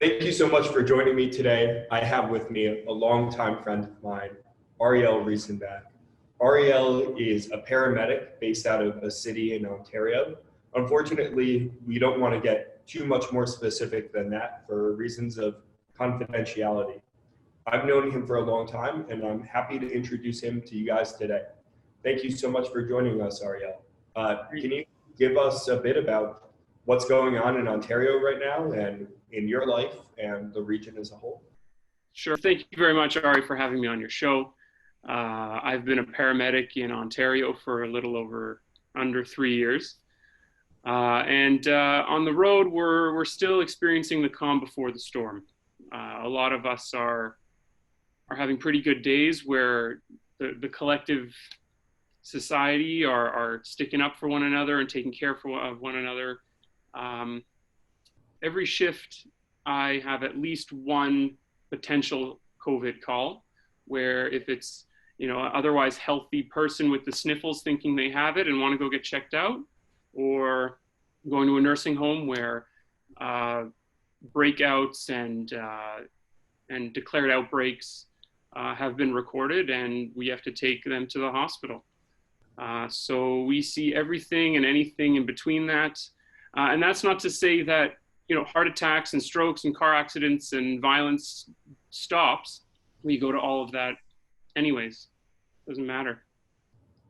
Thank you so much for joining me today. I have with me a longtime friend of mine, ARIEL RIESENBACH. ARIEL is a paramedic based out of a city in Ontario. Unfortunately, we don't want to get too much more specific than that for reasons of confidentiality. I've known him for a long time, and I'm happy to introduce him to you guys today. Thank you so much for joining us, ARIEL. Can you give us a bit about what's going on in Ontario right now and in your life and the region as a whole? Sure. Thank you very much, Ari, for having me on your show. I've been a paramedic in Ontario for a little over under 3 years. On the road, we're still experiencing the calm before the storm. A lot of us are having pretty good days where the collective society are sticking up for one another and taking care of one another. Every shift, I have at least one potential COVID call, where if it's otherwise healthy person with the sniffles thinking they have it and want to go get checked out, or going to a nursing home where breakouts and declared outbreaks have been recorded and we have to take them to the hospital. So we see everything and anything in between that. And that's not to say that, heart attacks and strokes and car accidents and violence stops. We go to all of that anyways. Doesn't matter.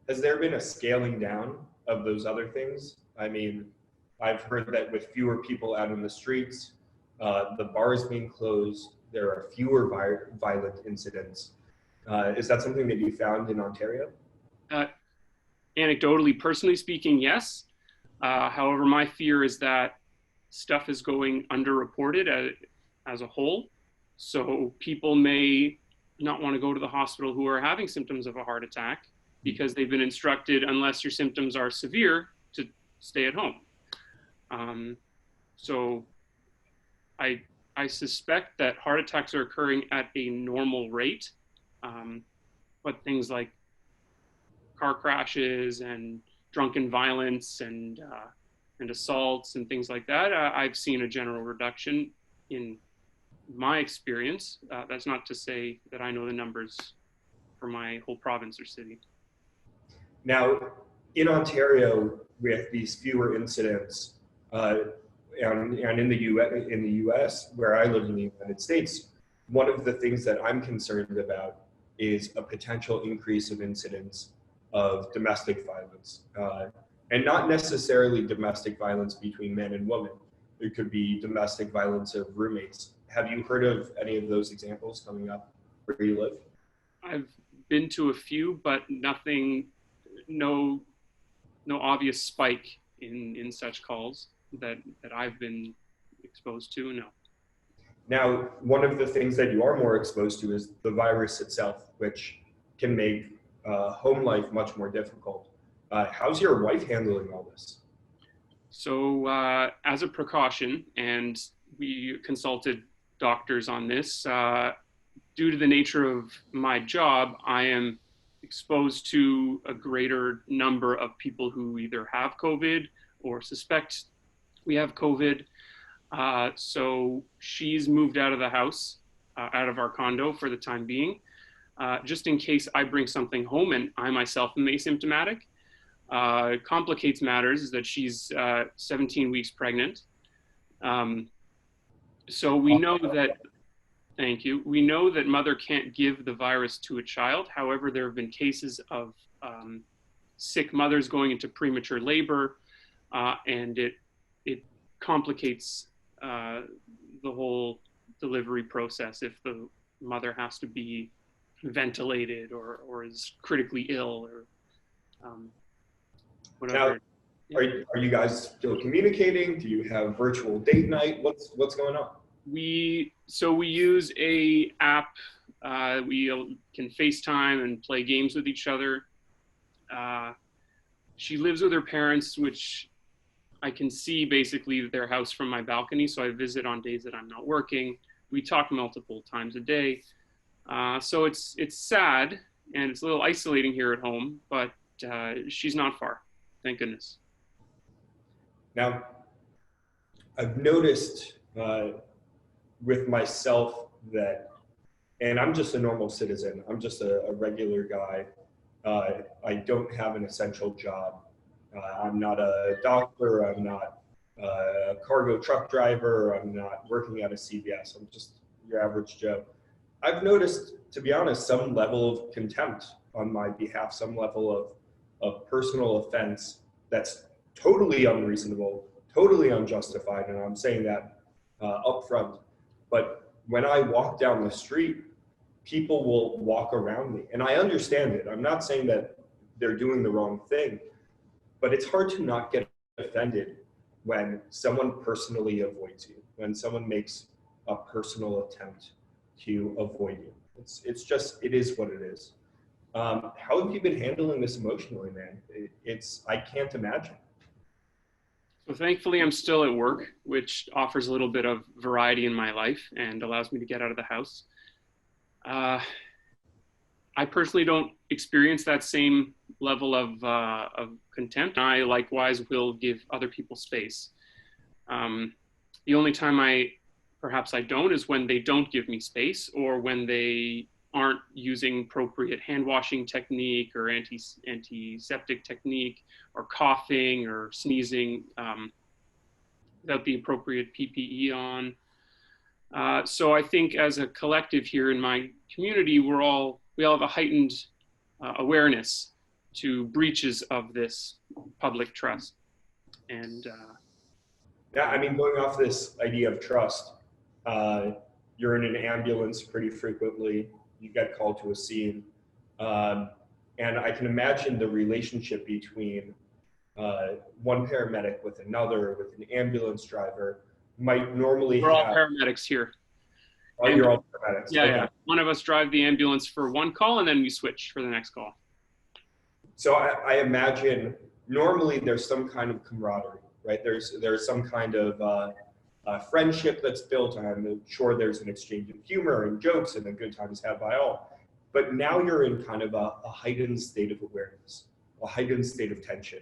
Has there been a scaling down of those other things? I mean, I've heard that with fewer people out in the streets, the bars being closed, there are fewer violent incidents. Is that something that you found in Ontario? Anecdotally, personally speaking, yes. However, my fear is that stuff is going underreported as a whole. So people may not want to go to the hospital who are having symptoms of a heart attack because they've been instructed, unless your symptoms are severe, to stay at home. So I suspect that heart attacks are occurring at a normal rate, but things like car crashes and drunken violence and assaults and things like that, I've seen a general reduction in my experience. That's not to say that I know the numbers for my whole province or city. Now, in Ontario, with these fewer incidents, and in the U.S., where I live in the United States, one of the things that I'm concerned about is a potential increase of incidents of domestic violence, and not necessarily domestic violence between men and women. It could be domestic violence of roommates. Have you heard of any of those examples coming up where you live? I've been to a few, but no obvious spike in such calls that I've been exposed to, no. Now, one of the things that you are more exposed to is the virus itself, which can make home life much more difficult. How's your wife handling all this? So as a precaution, and we consulted doctors on this, due to the nature of my job, I am exposed to a greater number of people who either have COVID or suspect we have COVID. So she's moved out of the house, out of our condo for the time being, just in case I bring something home and I myself am asymptomatic. Complicates matters is that she's 17 weeks pregnant. So we know that, thank you, we know that mother can't give the virus to a child. However, there have been cases of sick mothers going into premature labor, and it complicates the whole delivery process if the mother has to be ventilated or is critically ill or whatever. Now, are you guys still communicating? Do you have virtual date night? What's going on? We use a app. We can FaceTime and play games with each other. She lives with her parents, which I can see basically their house from my balcony. So I visit on days that I'm not working. We talk multiple times a day. So it's sad and it's a little isolating here at home, but she's not far. Thank goodness. Now, I've noticed with myself that, and I'm just a normal citizen. I'm just a regular guy. I don't have an essential job. I'm not a doctor. I'm not a cargo truck driver. I'm not working at a CVS. I'm just your average Joe. I've noticed, to be honest, some level of contempt on my behalf, some level of personal offense that's totally unreasonable, totally unjustified, and I'm saying that up front. But when I walk down the street, people will walk around me, and I understand it. I'm not saying that they're doing the wrong thing, but it's hard to not get offended when someone personally avoids you, when someone makes a personal attempt to avoid you. It's just, it is what it is. How have you been handling this emotionally, man? I can't imagine. So thankfully, I'm still at work, which offers a little bit of variety in my life and allows me to get out of the house. I personally don't experience that same level of contempt. I likewise will give other people space. The only time perhaps I don't is when they don't give me space, or when they aren't using appropriate hand washing technique or antiseptic technique, or coughing or sneezing without the appropriate PPE on. So I think as a collective here in my community, we all have a heightened awareness to breaches of this public trust. And yeah, I mean, going off this idea of trust, you're in an ambulance pretty frequently, you get called to a scene. And I can imagine the relationship between one paramedic with another, with an ambulance driver, might normally we're all paramedics here. Oh, you're all paramedics. Yeah, Okay. yeah. One of us drive the ambulance for one call, and then we switch for the next call. So I imagine normally there's some kind of camaraderie, right? There's some kind of friendship that's built. I'm sure there's an exchange of humor and jokes and a good time is had by all. But now you're in kind of a heightened state of awareness, a heightened state of tension.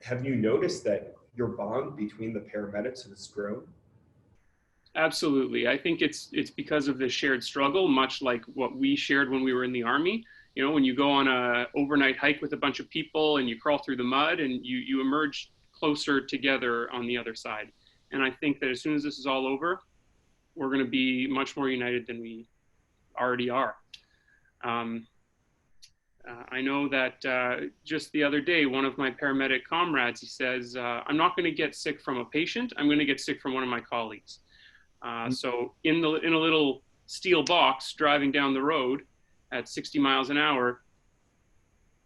Have you noticed that your bond between the paramedics has grown? Absolutely. I think it's because of the shared struggle, much like what we shared when we were in the Army. You know, when you go on a overnight hike with a bunch of people and you crawl through the mud, and you emerge closer together on the other side. And I think that as soon as this is all over, we're going to be much more united than we already are. I know that just the other day, one of my paramedic comrades, he says, I'm not going to get sick from a patient, I'm going to get sick from one of my colleagues. So in a little steel box driving down the road at 60 miles an hour,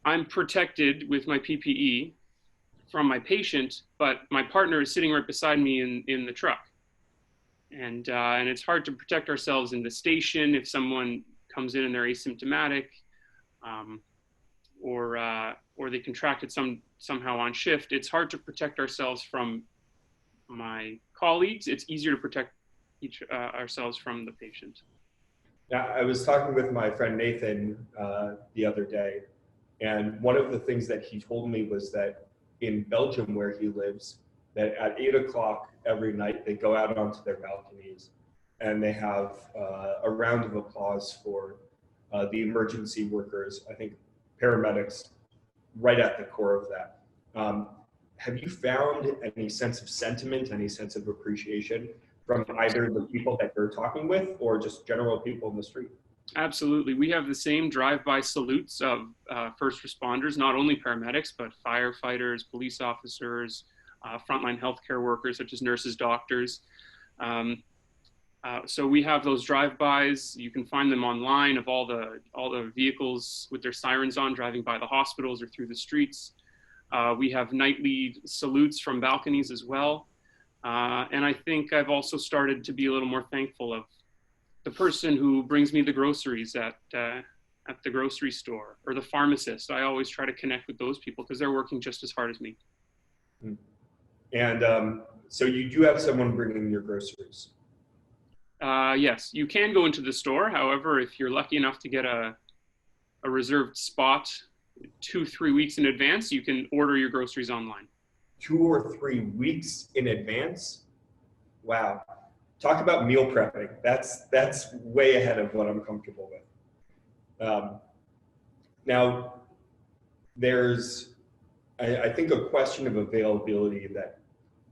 I'm protected with my PPE from my patient, but my partner is sitting right beside me in the truck. And it's hard to protect ourselves in the station if someone comes in and they're asymptomatic, or they contracted somehow on shift. It's hard to protect ourselves from my colleagues. It's easier to protect ourselves from the patient. Yeah, I was talking with my friend Nathan the other day, and one of the things that he told me was that in Belgium, where he lives, that at 8 o'clock every night they go out onto their balconies and they have a round of applause for the emergency workers. I think paramedics right at the core of that. Have you found any sense of sentiment, any sense of appreciation from either the people that you're talking with or just general people in the street? Absolutely. We have the same drive-by salutes of first responders, not only paramedics, but firefighters, police officers, frontline healthcare workers, such as nurses, doctors. So we have those drive-bys. You can find them online of all the vehicles with their sirens on driving by the hospitals or through the streets. We have nightly salutes from balconies as well. And I think I've also started to be a little more thankful of the person who brings me the groceries at the grocery store, or the pharmacist. I always try to connect with those people because they're working just as hard as me. And so you do have someone bringing your groceries? Yes, you can go into the store. However, if you're lucky enough to get a reserved spot 2-3 weeks in advance, you can order your groceries online. 2 or 3 weeks in advance? Wow. talk about meal prepping. That's way ahead of what I'm comfortable with. Now, there's, I think, a question of availability that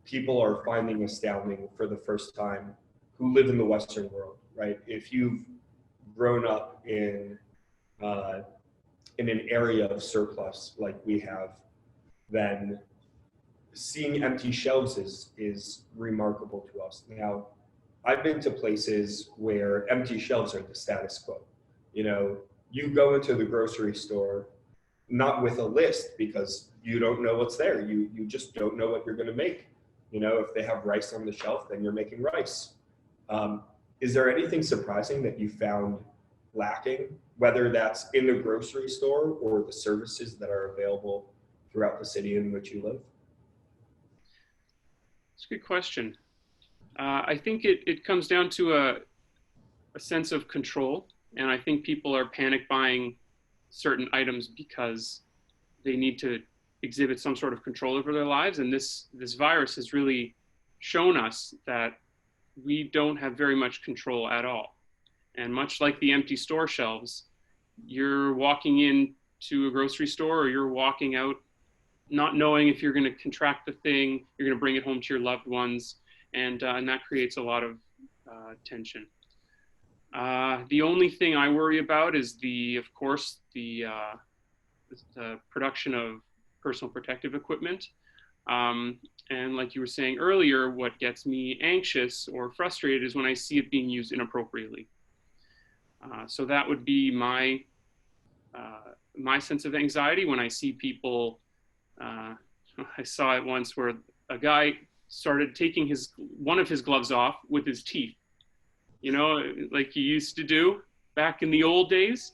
people are finding astounding for the first time who live in the Western world, right? If you've grown up in an area of surplus like we have, then seeing empty shelves is remarkable to us. Now, I've been to places where empty shelves are the status quo. You know, you go into the grocery store, not with a list because you don't know what's there. You just don't know what you're going to make. You know, if they have rice on the shelf, then you're making rice. Is there anything surprising that you found lacking, whether that's in the grocery store or the services that are available throughout the city in which you live? It's a good question. I think it comes down to a sense of control. And I think people are panic buying certain items because they need to exhibit some sort of control over their lives. And this virus has really shown us that we don't have very much control at all. And much like the empty store shelves, you're walking into a grocery store or you're walking out not knowing if you're going to contract the thing, you're going to bring it home to your loved ones, and that creates a lot of tension. The only thing I worry about is of course, the production of personal protective equipment. And like you were saying earlier, what gets me anxious or frustrated is when I see it being used inappropriately. So that would be my sense of anxiety when I see people. I saw it once where a guy started taking one of his gloves off with his teeth, you know, like he used to do back in the old days.